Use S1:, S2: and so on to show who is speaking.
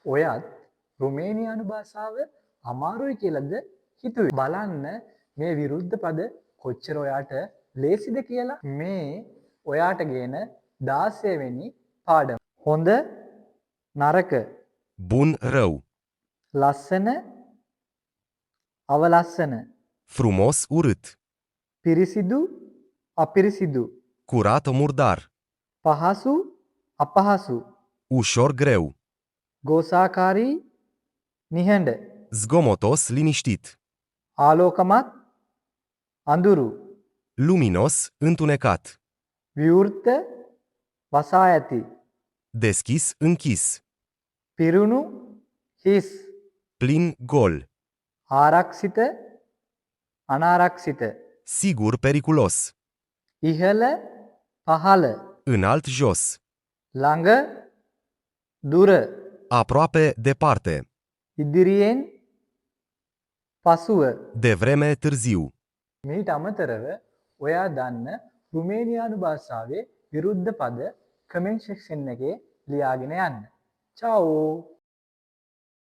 S1: ඔයත් රුමේනියානු භාෂාව අමාරුයි කියලාද හිතුවේ? බලන්න මේ විරුද්ධ පද කොච්චර ඔයාට ලේසිද කියලා. මේ ඔයාට ගේන 16 වෙනි පාඩම. හොඳ නරක,
S2: Bun, rău.
S1: ලස්සන අවලස්සන,
S2: Frumos, urât.
S1: පිරිසිදු අපිරිසිදු,
S2: Curat, murdar.
S1: පහසු අපහසු,
S2: Ușor, greu.
S1: ගෝසාකාරී නිහඬ,
S2: Zgomotos, liniștit.
S1: ආලෝකමත් අඳුරු,
S2: Luminos, întunecat.
S1: විවෘත වසා ඇති,
S2: Deschis, închis.
S1: පිරුණු හිස්,
S2: Plin, gol.
S1: ආරක්ෂිත අනාරක්ෂිත,
S2: Sigur, periculos.
S1: ඉහළ පහළ,
S2: Înalt, jos.
S1: ළඟ දුර,
S2: Aproape, departe.
S1: ඉදිරියෙන් පසුව.
S2: De vreme, târziu.
S1: මීට අමතරව ඔයා දන්න රුමේනියානු භාෂාවේ විරුද්ධ පද කමෙන්ට් සෙක්ෂන් එකේ ලියාගෙන යන්න. චාෝ